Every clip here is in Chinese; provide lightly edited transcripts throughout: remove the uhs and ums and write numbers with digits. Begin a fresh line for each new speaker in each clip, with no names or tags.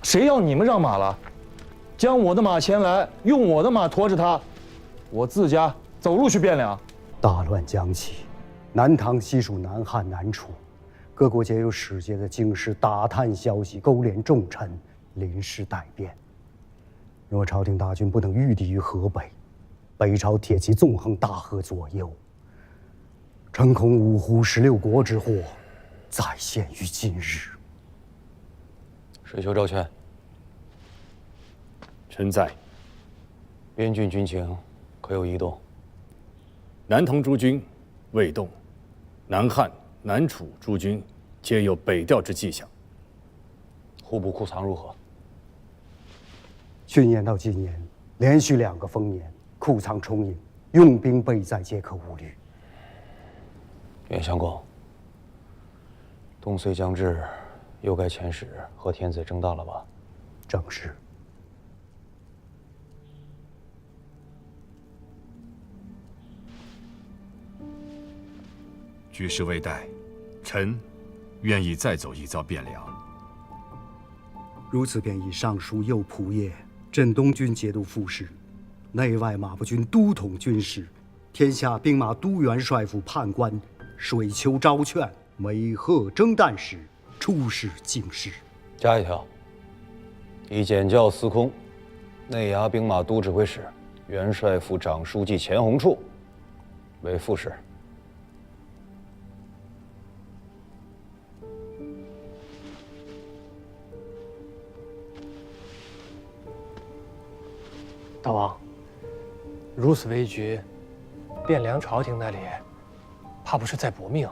谁要你们让马了？将我的马牵来，用我的马驮着它，我自家走路去汴梁。
大乱将起，南唐西属南汉、南楚，各国皆有使节的京师打探消息，勾连重臣，临时待变。若朝廷大军不能御敌于河北，北朝铁骑纵横大河左右，诚恐五胡16国之祸再现于今日。
水丘赵全，
臣在。
边郡军情可有异动？
南唐诸军未动，南汉、南楚诸军皆有北调之迹象。
户部库藏如何？
去年到今年，连续2个丰年，库藏充盈，用兵备载，皆可无虑。
袁相公，冬岁将至，又该遣使和天子争道了吧？
正是。
局势未待，臣愿意再走一遭汴梁。
如此便以尚书右仆射、镇东军节度副使、内外马步军都统军事、天下兵马都元帅府判官水丘昭劝为贺征旦使出使京师。
加一条，以检校司空、内衙兵马都指挥使、元帅府长书记钱弘处为副使。
大王，如此危局，汴梁朝廷那里怕不是在搏命？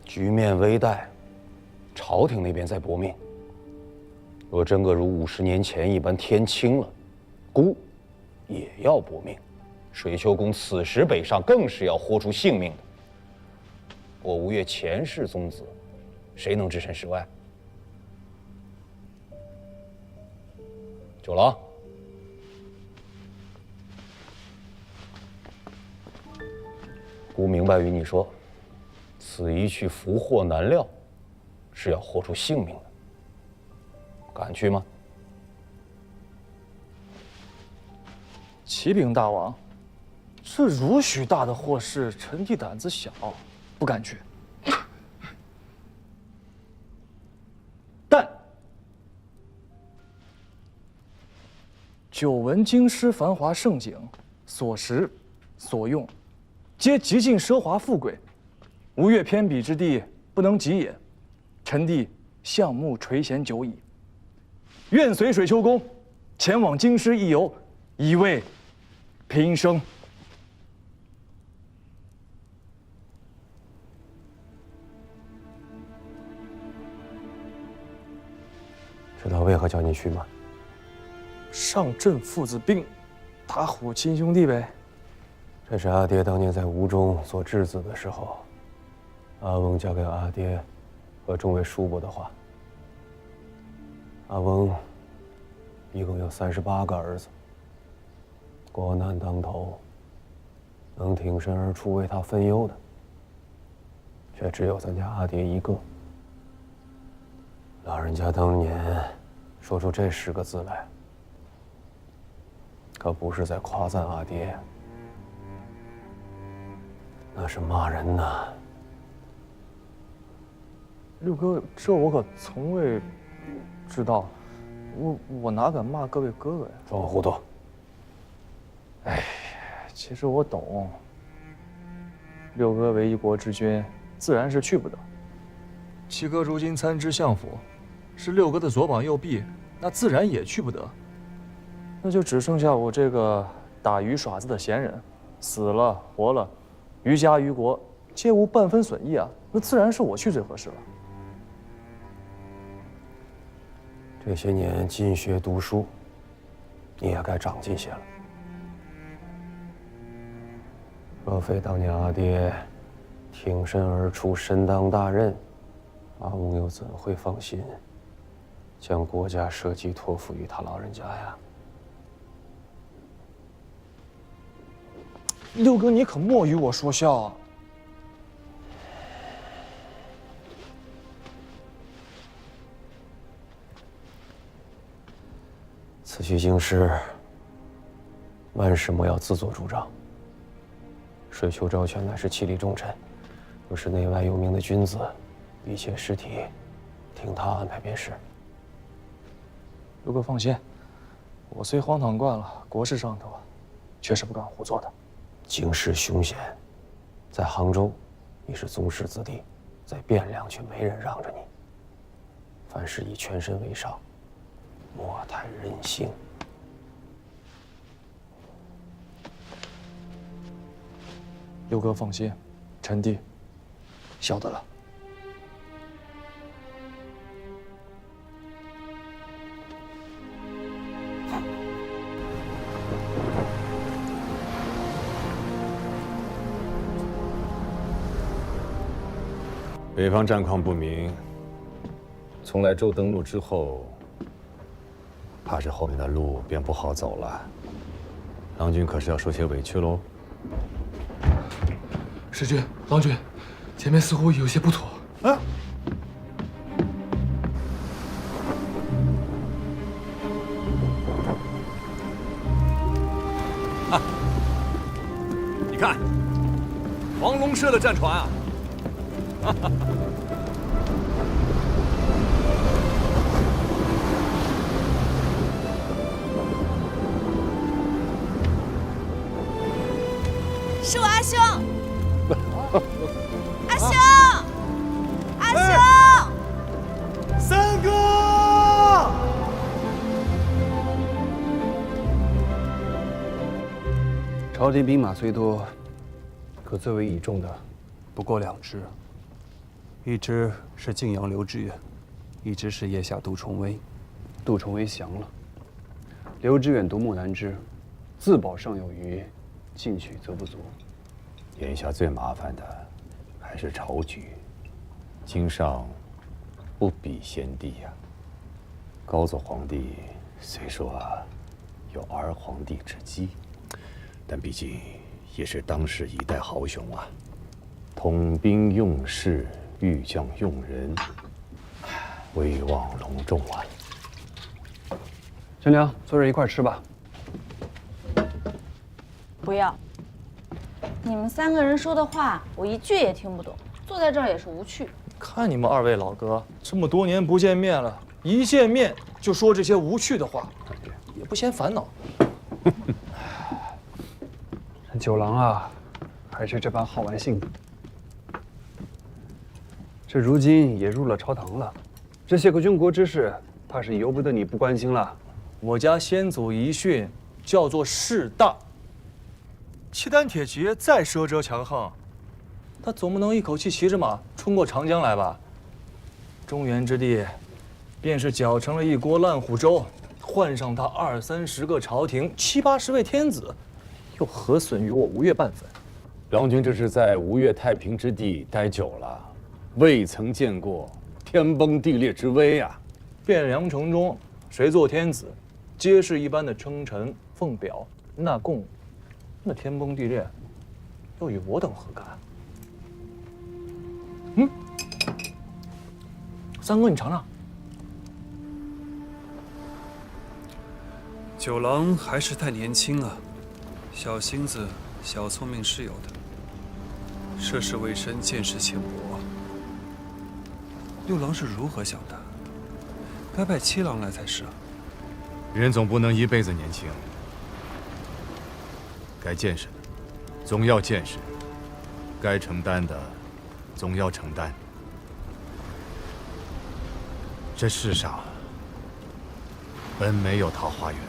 局面危殆，朝廷那边在搏命。若真个如50年前一般天清了，孤也要搏命。水丘公此时北上，更是要豁出性命的。我吴越前世宗子，谁能置身事外？九郎。孤明白与你说，此一去福祸难料，是要豁出性命的。敢去吗？
启禀大王，这如许大的祸事，臣弟胆子小，不敢去。但久闻京师繁华盛景，所食所用，皆极尽奢华富贵，吴越偏鄙之地，不能及也。臣弟项目垂涎久矣，愿随水丘公前往京师一游，以慰平生。
知道为何叫你去吗？
上阵父子兵，打虎亲兄弟呗。
这是阿爹当年在吴中做质子的时候，阿翁交给阿爹和众位叔伯的话。阿翁一共有38个儿子，国难当头，能挺身而出为他分忧的，却只有咱家阿爹一个。老人家当年说出这10个字来，可不是在夸赞阿爹，那是骂人呐。
六哥，这我可从未知道，我哪敢骂各位哥哥呀？
装糊涂！
哎，其实我懂。六哥为一国之君，自然是去不得。七哥如今参知相府，是六哥的左膀右臂，那自然也去不得。那就只剩下我这个打鱼耍子的闲人，死了活了，于家于国皆无半分损益啊！那自然是我去最合适了。
这些年进学读书，你也该长进些了。若非当年阿爹挺身而出，身当大任，阿翁又怎会放心将国家社稷托付于他老人家呀？
六哥，你可莫与我说笑啊！
此去京师，万事莫要自作主张。水丘昭全乃是其力重臣，又是内外有名的君子，一切事体听他安排便是。
刘哥放心，我虽荒唐惯了，国事上头确实不敢胡做的。
京师凶险，在杭州你是宗室子弟，在汴梁却没人让着你。凡事以全身为上，莫太任性。
刘哥放心，臣弟晓得了。
北方战况不明，从莱州登陆之后，怕是后面的路便不好走了。郎君可是要受些委屈喽？
师君、郎君，前面似乎有些不妥。
啊！啊！你看，黄龙社的战船啊！哈哈。
是我阿兄，阿兄，阿兄，
三哥！
朝廷兵马虽多，可最为倚重的不过2支，一支是晋阳刘知远，一支是腋下杜重威。杜重威降了，刘知远独木难支，自保尚有余，进取则不足。
眼下最麻烦的还是朝局，京上不比先帝呀。高祖皇帝虽说有儿皇帝之基，但毕竟也是当世一代豪雄啊，统兵用事，御将用人，威望隆重啊。
陈良，坐这一块吃吧。
不要！你们3个人说的话，我一句也听不懂，坐在这儿也是无趣。
看你们2位老哥这么多年不见面了，一见面就说这些无趣的话，也不嫌烦恼。
九郎啊，还是这般好玩性。这如今也入了朝堂了，这些个军国之事，怕是由不得你不关心了。
我家先祖遗训叫做势大。契丹铁骑再奢折强横，他总不能一口气骑着马冲过长江来吧？中原之地，便是搅成了一锅烂糊粥，换上他20-30个朝廷，70、80位天子，又何损于我吴越半分？
郎君这是在吴越太平之地待久了，未曾见过天崩地裂之危啊！
汴梁城中，谁做天子，皆是一般的称臣奉表纳贡。那天崩地裂，又与我等何干？三哥，你尝尝。
九郎还是太年轻啊，小心子、小聪明是有的，涉世未深，见识浅薄。六郎是如何想的？该拜七郎来才是啊。
人总不能一辈子年轻。该见识的，总要见识；该承担的，总要承担。这世上本没有桃花源。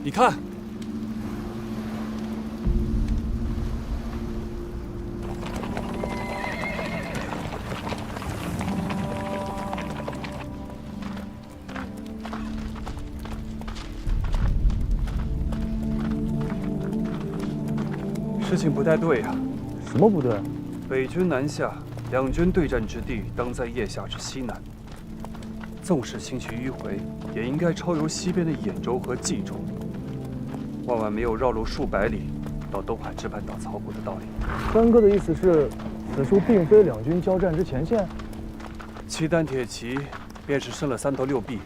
你看。事情不太对呀！
什么不对？
北军南下，两军对战之地当在腋下之西南。纵使兴趣迂回，也应该超游西边的兖州和冀州，万万没有绕路数百里到东海之畔打草谷的道理。
三哥的意思是，此处并非两军交战之前线。
契丹铁骑便是生了3头6臂，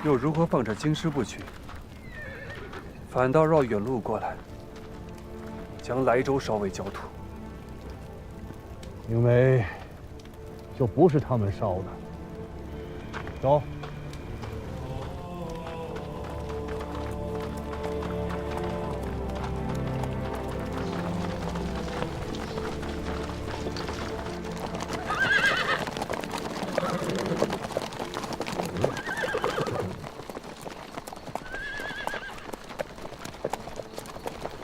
又如何放着京师不去，反倒绕远路过来，将莱州烧为焦土？
因为就不是他们烧的。走。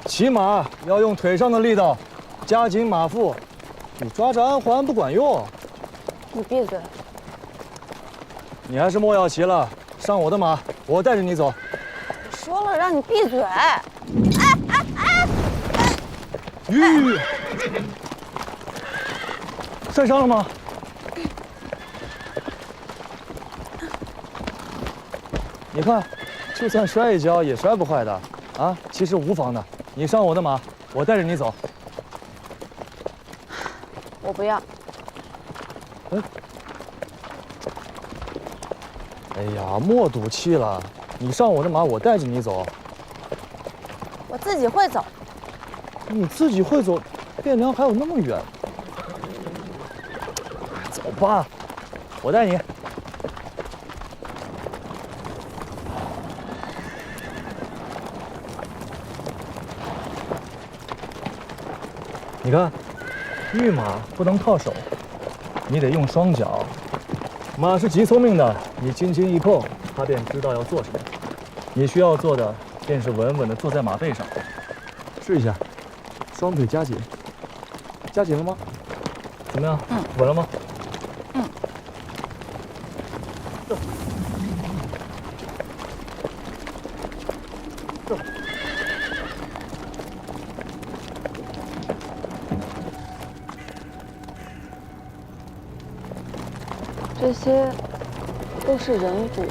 骑马要用腿上的力道，加紧马腹。你抓着鞍环不管用。
你闭嘴！
你还是莫要骑了，上我的马，我带着你走。
说了让你闭嘴！
吁！摔伤了吗？你看，就算摔一跤也摔不坏的，啊，其实无妨的。你上我的马，我带着你走。
我不要。
哎呀，莫赌气了，你上我的马，我带着你走。
我自己会走。
你自己会走，汴梁还有那么远。走吧，我带你。你看，御马不能靠手，你得用双脚。马是极聪明的，你轻轻一碰，它便知道要做什么。你需要做的便是稳稳地坐在马背上。试一下，双腿夹紧，夹紧了吗？怎么样？稳了吗？
这些都是人骨。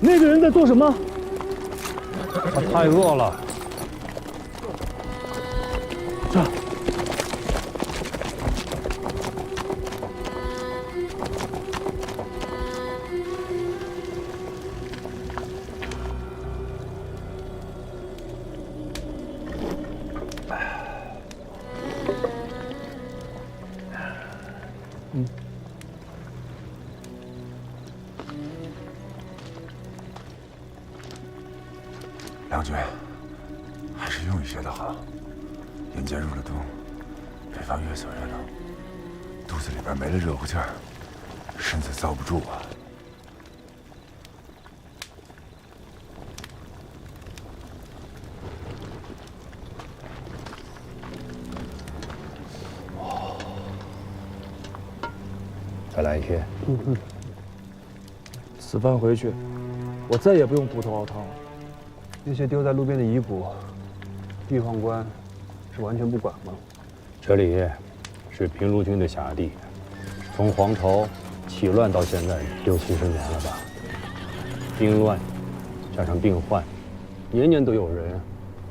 那个人在做什么？
他太饿了。
这。
梁军，还是用一些的好。人家入了冬，北方月色热闹，肚子里边没了热乎劲儿，身子遭不住啊。
再来一些。
此番回去，我再也不用骨头熬汤了。
那些丢在路边的遗骨，玉宦官是完全不管吗？
这里是平卢军的辖地，从黄巢起乱到现在60、70年了吧？兵乱加上病患，年年都有人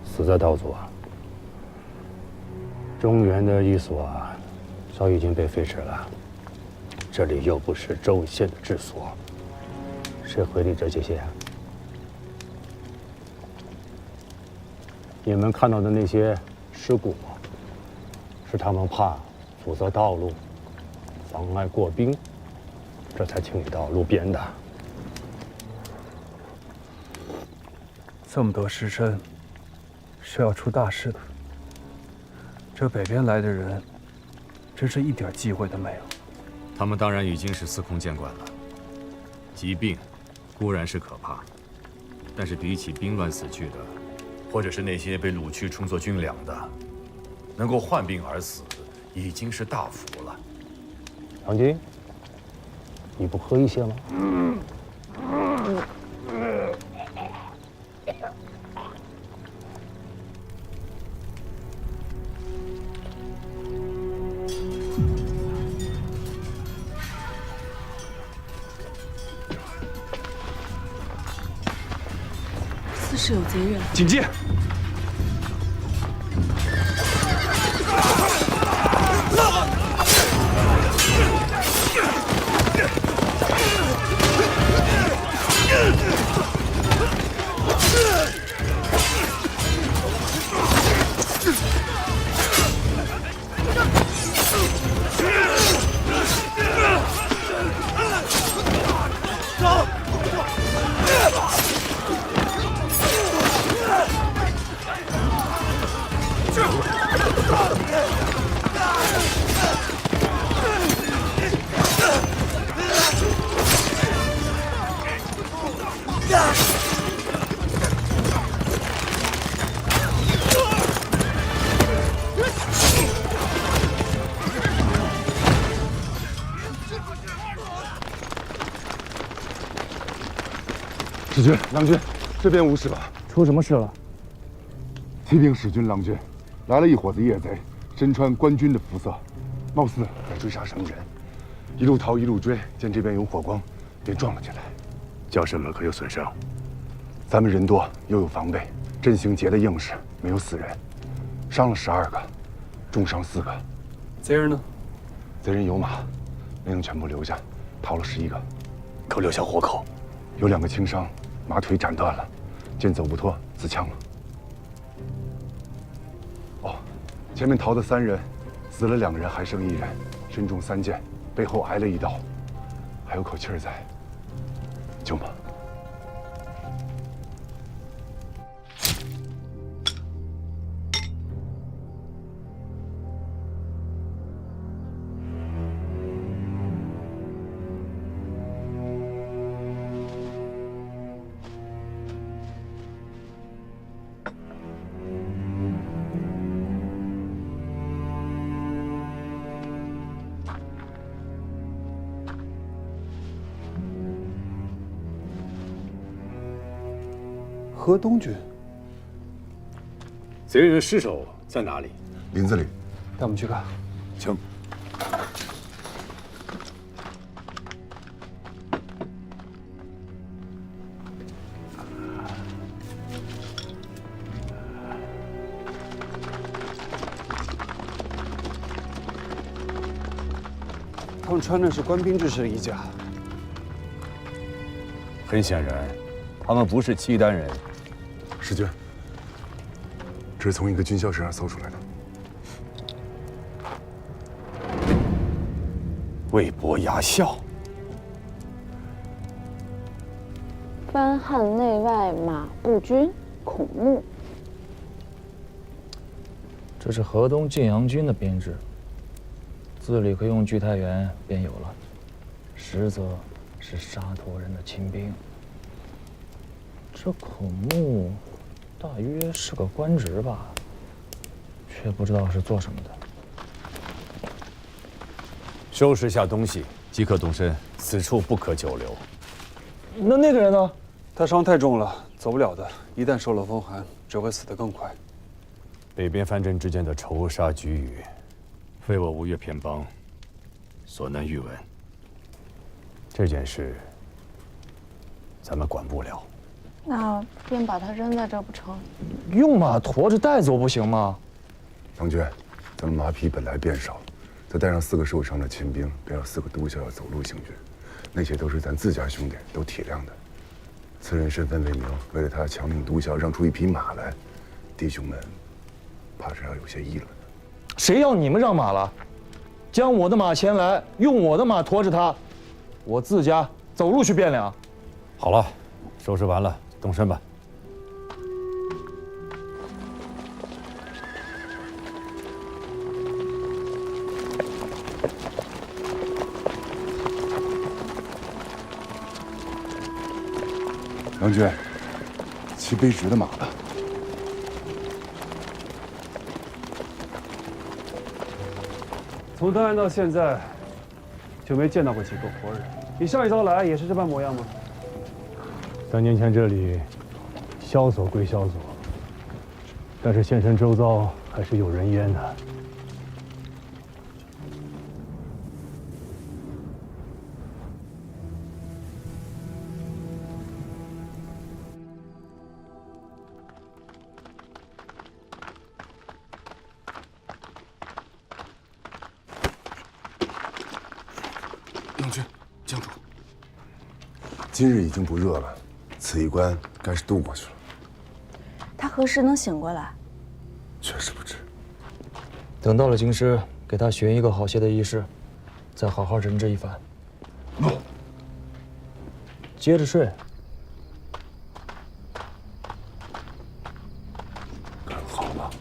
死在道左。中原的一所早已经被废止了，这里又不是州县的治所，谁会理这些？你们看到的那些尸骨，是他们怕阻塞道路，妨碍过兵，这才清理到路边的。
这么多尸身，是要出大事的。这北边来的人，真是一点忌讳都没有。
他们当然已经是司空见惯了。疾病固然是可怕，但是比起兵乱死去的，或者是那些被掳去充作军粮的，能够患病而死，已经是大福了。
唐军，你不喝一些吗？
四室有贼人，
警戒！
史军、郎君，这边无事吧？
出什么事了？
启禀史军、郎君，来了一伙子夜贼，身穿官军的服色，貌似在追杀什么人，一路逃一路追，见这边有火光，便撞了进来。
叫什么？可有损伤？
咱们人多，又有防备，阵型结得硬实，没有死人，伤了12个，重伤4个。
贼人呢？
贼人有马，没能全部留下，逃了11个，
可留下活口。
有2个轻伤，马腿斩断了，见走不脱，自枪了。哦，前面逃的3人，死了2个人，还剩1人，身中3箭，背后挨了1刀，还有口气儿在，救吗？
河东军，
贼人的尸首在哪里？
林子里。
带我们去看。
请。
他们穿的是官兵制式的衣甲。
很显然，他们不是契丹人。
史军，这是从一个军校身上搜出来的。
魏博牙校，
番汉内外马步军孔目，
这是河东晋阳军的编制，字里可用距太原便有了，实则是沙陀人的亲兵。这孔目大约是个官职吧，却不知道是做什么的。
收拾下东西，即刻动身，此处不可久留。
那个人呢？
他伤太重了，走不了的。一旦受了风寒，只会死得更快。
北边藩镇之间的仇杀龃龉，非我吴越偏帮所能预闻。这件事，咱们管不了。
那便把他扔在这不成？
用马驮着带走不行吗？
郎君，咱们马匹本来便少，再带上4个受伤的亲兵，便有4个督校要走路行军，那些都是咱自家兄弟，都体谅的。此人身份未明，为了他强令督校让出一匹马来，弟兄们怕是要有些议论的。
谁要你们让马了？将我的马前来，用我的马驮着他，我自家走路去汴梁。
好了，收拾完了，动身吧。
郎君，骑卑职的马了。
从登岸到现在，就没见到过几个活人。
你上一遭来也是这般模样吗
？3年前这里萧索归萧索，但是县城周遭还是有人烟的。
将军，江主，今日已经不热了，此一关该是渡过去了。
他何时能醒过来？
确实不知。
等到了京师，给他寻一个好些的医师，再好好诊治一番。接着睡。
干好了。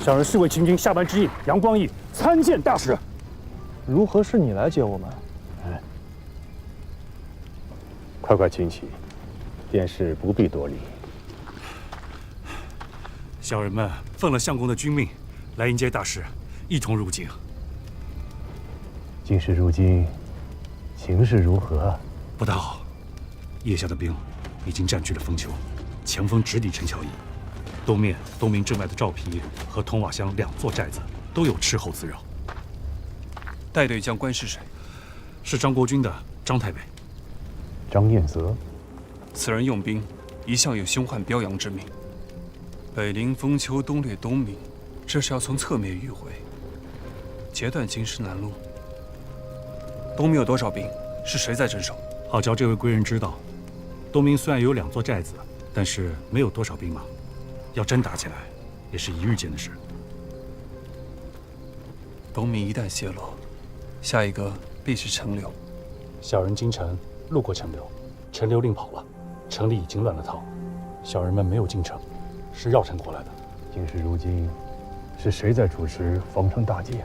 小人侍卫秦军下班之役杨光义参见大使。
如何是你来接我们？
快快请起，便是不必多礼。
小人们奉了相公的军命，来迎接大使，一同入京。
京师如今形势如何？
不大好，腋下的兵已经占据了丰丘，前锋直抵陈桥驿。东面东明镇外的赵皮和通瓦乡2座寨子都有斥候滋扰。
带队将官是谁？
是张国军的张太尉。
张彦泽，
此人用兵一向有凶悍彪扬之名。北临丰丘，东掠东明，这是要从侧面迂回，截断京师南路。东明有多少兵？是谁在镇守？
好叫这位贵人知道，东明虽然有2座寨子，但是没有多少兵马。要真打起来，也是一日间的事。
东明一旦泄露，下一个必是陈留。
小人京城路过陈留，陈留令跑了，城里已经乱了套。小人们没有进城，是绕城过来的。
京师如今是谁在主持防城大计？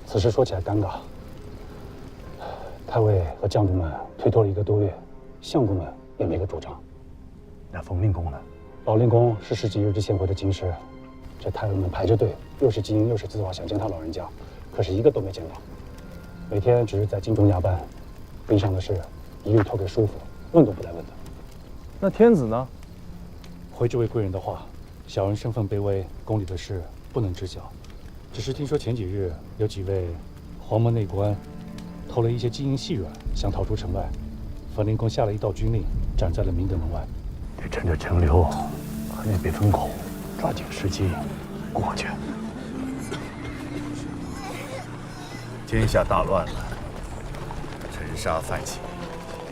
此事说起来尴尬。太尉和将军们推脱了1个多月，相公们也没个主张。
那冯令公呢？
老令公是10几日之前回的京师，这太尉们排着队，又是金又是字画，想见他老人家，可是一个都没见到。每天只是在京中加班，兵上的事一律托给叔父，问都不带问的。
那天子呢？
回这位贵人的话，小人身份卑微，宫里的事不能知晓。只是听说前几日有几位黄门内官偷了一些金银细软，想逃出城外。冯令公下了一道军令，斩在了明德门外。
得趁着陈留还没被封口，抓紧时机过去。
天下大乱了，尘沙泛起，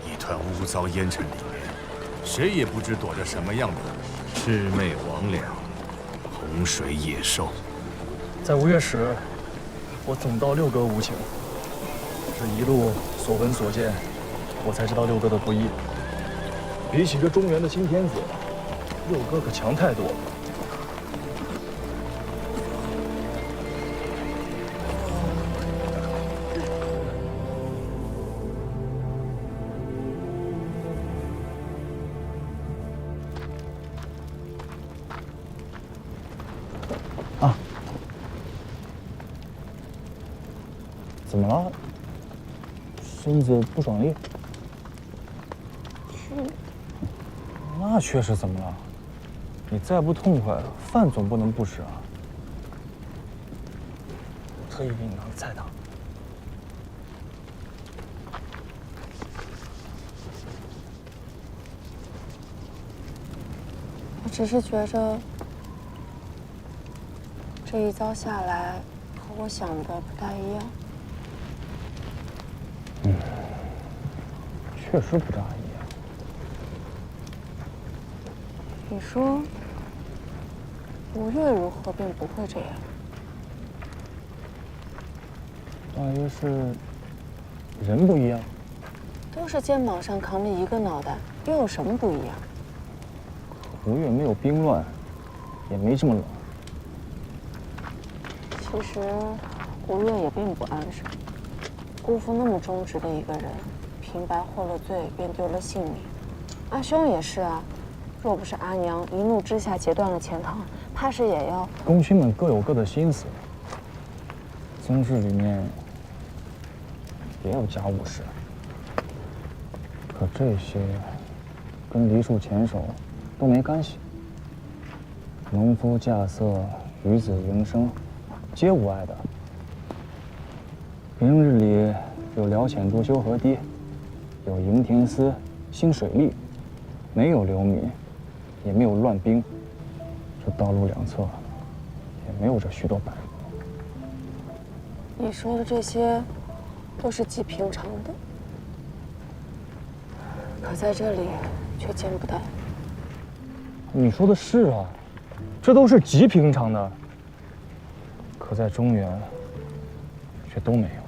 一团污糟烟尘里面，谁也不知躲着什么样的魑魅魍魉、洪水野兽。
在5月时，我总到六哥无情，这一路所闻所见，我才知道六哥的不易。比起这中原的新天子，六哥可强太多了。啊？怎么了？身子不爽利？那确实怎么了？你再不痛快，饭总不能不吃啊！我特意给你拿个菜汤。
我只是觉着，这一遭下来和我想的不大一样。
确实不大一样。
你说吴越如何便不会这样？
大约是人不一样。
都是肩膀上扛着一个脑袋，又有什么不一样？
吴越没有兵乱，也没这么冷。
其实吴越也并不安生。辜负那么忠直的一个人，平白获了罪，便丢了性命。阿兄也是啊，若不是阿娘一怒之下截断了钱塘，怕是也要……
功勋们各有各的心思，宗室里面也有家务事，可这些跟梨树前手都没干系。农夫稼穑、渔子营生，皆无碍的。平日里有辽浅度修河堤，有营田司兴水利，没有流民，也没有乱兵，这道路两侧也没有这许多百姓。
你说的这些，都是极平常的，可在这里却见不到。
你说的是啊，这都是极平常的，可在中原却都没有。